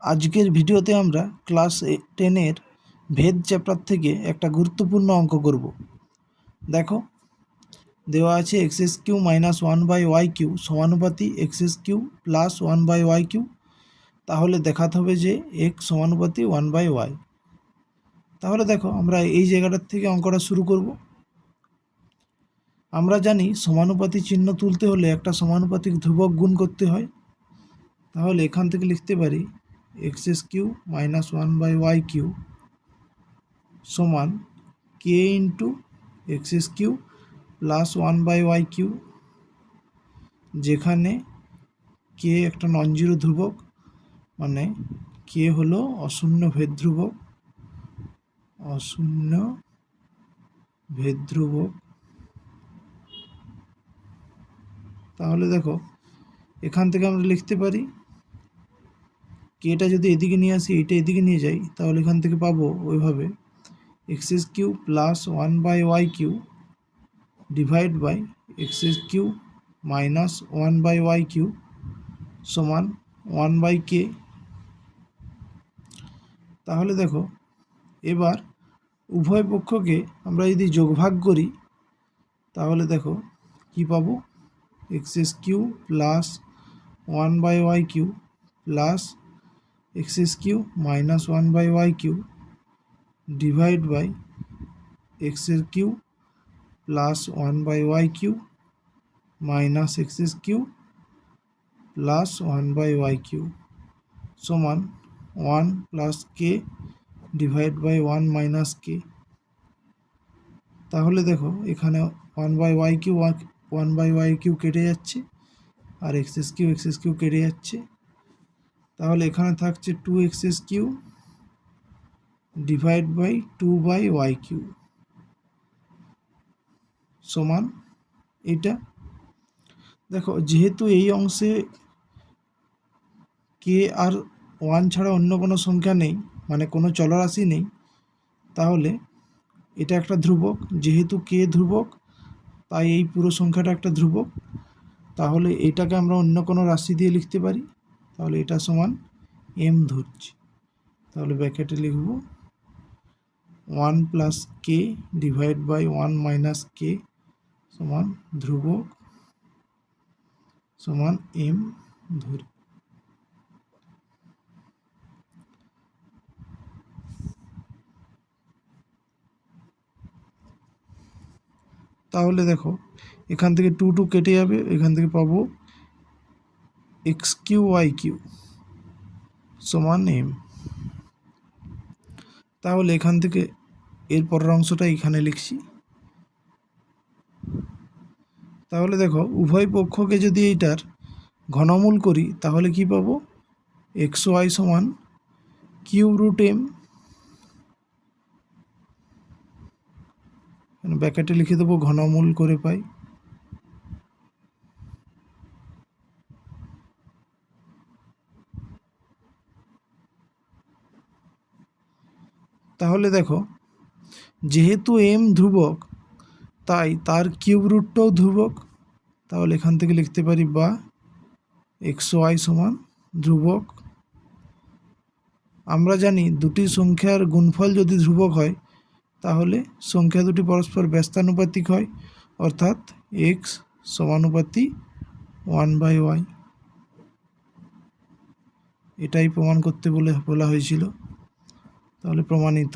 আজকের ভিডিওতে আমরা ক্লাস 10-এর ভেদ চ্যাপ্টার থেকে একটা গুরুত্বপূর্ণ অঙ্ক করব। দেখো দেওয়া আছে x³ - 1/y³ সমানুপাতি x³ + 1/y³। তাহলে দেখাতে হবে যে x সমানুপাতি 1/y। তাহলে দেখো আমরা এই জায়গাটার থেকে অঙ্কটা শুরু করব। আমরা জানি সমানুপাতি চিহ্ন তুলতে হলে একটা সমানুপাতিক ধ্রুবক গুণ করতে হয়। তাহলে এখান থেকে লিখতে পারি x³ - 1/y³ সমান k × x³ + 1/y³, যেখানে k একটা নন জিরো ধ্রুবক, মানে k হলো অশূন্য ভেদ ধ্রুবক। তাহলে দেখো এখান থেকে আমরা লিখতে পারি কেটা যদি এদিকে নিয়ে আসি, এটা এদিকে নিয়ে যাই, তাহলে এখান থেকে পাবো ওইভাবে x³ + 1/y³ divide by x³ - 1/y³ সমান 1/k। তাহলে দেখো এবার উভয় পক্ষকে আমরা যদি যোগভাগ করি, তাহলে দেখো কি পাবো, x³ + 1/y³ plus x³ - 1/y³ divide by x³ + 1/y³ minus x³ + 1/y³ সমান 1 + k ডিভাইড বাই 1 - k। তাহলে দেখো এখানে 1/y³ কেটে যাচ্ছে, আর x³ কেটে যাচ্ছে। তাহলে এখানে থাকছে 2x³ ডিভাইড বাই 2/y³ সমান এটা। দেখো যেহেতু এই অংশে k আর 1 ছাড়া অন্য কোনো সংখ্যা নেই, মানে কোনো চলরাশি নেই, তাহলে এটা একটা ধ্রুবক। যেহেতু k ধ্রুবক, তাই এই পুরো সংখ্যাটা একটা ধ্রুবক। তাহলে এটাকে আমরা অন্য কোনো রাশি দিয়ে লিখতে পারি। তাহলে এটা সমান m ধরছি। তাহলে ব্র্যাকেটে লিখব 1 + k ডিভাইড বাই 1 - k সমান ধ্রুবক সমান m ধরি। তাহলে দেখো এখান থেকে 2 কেটে যাবে, এখান থেকে পাবো x³ সমান m। তাহলে এখান থেকে এর পরের অংশটা এখানে লিখছি। তাহলে দেখো উভয় পক্ষকে যদি এইটার ঘনমূল করি, তাহলে কি পাবো, xy সমান √m। ব্র্যাকেটে লিখে দেবো ঘনমূল করে পাই। তাহলে দেখো যেহেতু m ধ্রুবক, তাই তার কিউব √ ধ্রুবক। তাহলে এখান থেকে লিখতে পারি বা xy সমান ধ্রুবক। আমরা জানি দুটি সংখ্যার গুণফল যদি ধ্রুবক হয়, তাহলে সংখ্যা দুটি পরস্পর ব্যস্তানুপাতিক হয়, অর্থাৎ x সমানুপাতি 1/y। এটাই প্রমাণ করতে বলা হয়েছিল। তাহলে প্রমাণিত।